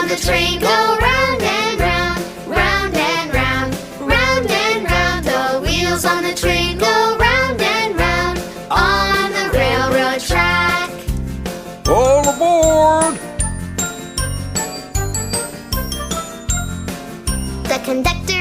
the train go round and round, round and round, round and round. The wheels on the train go round and round on the railroad track. All aboard! The conductor